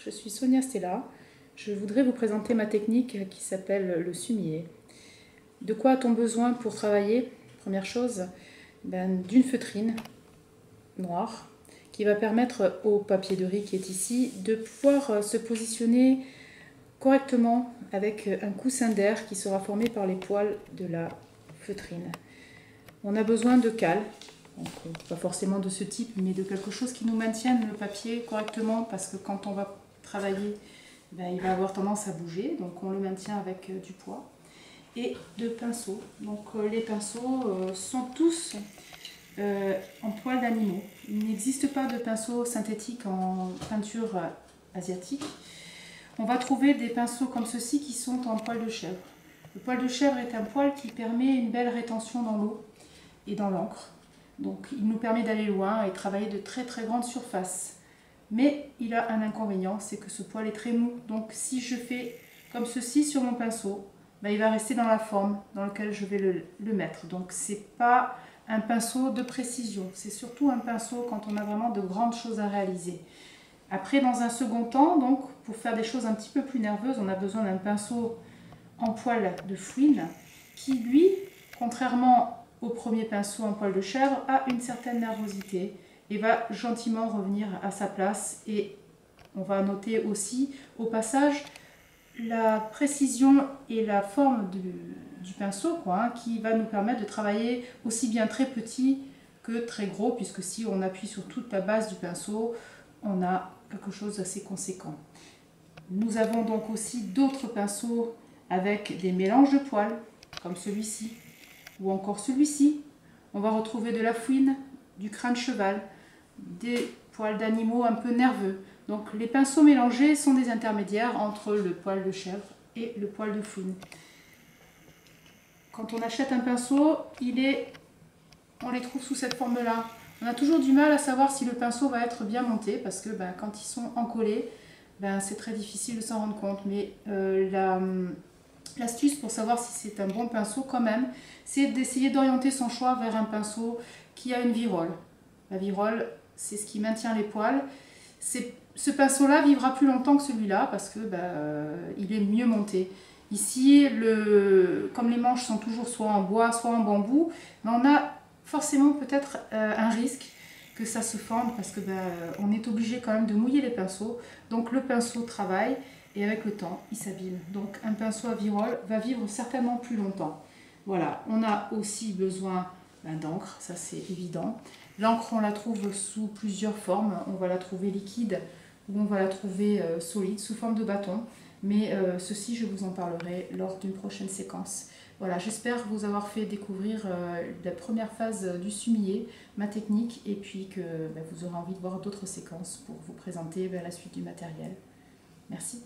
je suis Sonia Stella. Je voudrais vous présenter ma technique qui s'appelle le sumier. De quoi a-t-on besoin pour travailler? Première chose, d'une feutrine noire qui va permettre au papier de riz qui est ici de pouvoir se positionner correctement avec un coussin d'air qui sera formé par les poils de la feutrine. On a besoin de cale, donc pas forcément de ce type, mais de quelque chose qui nous maintienne le papier correctement, parce que quand on va travailler, il va avoir tendance à bouger, donc on le maintient avec du poids. Et de pinceaux. Donc les pinceaux sont tous en poils d'animaux. Il n'existe pas de pinceaux synthétiques en peinture asiatique. On va trouver des pinceaux comme ceux-ci qui sont en poil de chèvre. Le poil de chèvre est un poil qui permet une belle rétention dans l'eau et dans l'encre. Donc il nous permet d'aller loin et travailler de très très grandes surfaces. Mais il a un inconvénient, c'est que ce poil est très mou. Donc si je fais comme ceci sur mon pinceau, il va rester dans la forme dans laquelle je vais le mettre. Donc c'est pas un pinceau de précision, c'est surtout un pinceau quand on a vraiment de grandes choses à réaliser. Après, dans un second temps, donc, pour faire des choses un petit peu plus nerveuses, on a besoin d'un pinceau en poil de fouine qui, lui, contrairement au premier pinceau en poil de chèvre, a une certaine nervosité et va gentiment revenir à sa place. Et on va noter aussi, au passage, la précision et la forme du pinceau, qui va nous permettre de travailler aussi bien très petit que très gros, puisque si on appuie sur toute la base du pinceau, on a quelque chose d'assez conséquent. Nous avons donc aussi d'autres pinceaux avec des mélanges de poils, comme celui-ci, ou encore celui-ci. On va retrouver de la fouine, du crin de cheval, des poils d'animaux un peu nerveux. Donc les pinceaux mélangés sont des intermédiaires entre le poil de chèvre et le poil de fouine. Quand on achète un pinceau, on les trouve sous cette forme-là. On a toujours du mal à savoir si le pinceau va être bien monté, parce que quand ils sont encollés, c'est très difficile de s'en rendre compte. Mais l'astuce pour savoir si c'est un bon pinceau quand même, c'est d'essayer d'orienter son choix vers un pinceau qui a une virole. La virole, c'est ce qui maintient les poils. Ce pinceau-là vivra plus longtemps que celui-là parce que il est mieux monté. Ici, comme les manches sont toujours soit en bois, soit en bambou, on a forcément peut-être un risque que ça se fende parce que on est obligé quand même de mouiller les pinceaux. Donc le pinceau travaille et avec le temps, il s'abîme. Donc un pinceau à virole va vivre certainement plus longtemps. Voilà, on a aussi besoin d'encre, ça c'est évident. L'encre, on la trouve sous plusieurs formes. On va la trouver liquide ou on va la trouver solide, sous forme de bâton. Mais ceci, je vous en parlerai lors d'une prochaine séquence. Voilà, j'espère vous avoir fait découvrir la première phase du sumier, ma technique, et puis que vous aurez envie de voir d'autres séquences pour vous présenter la suite du matériel. Merci.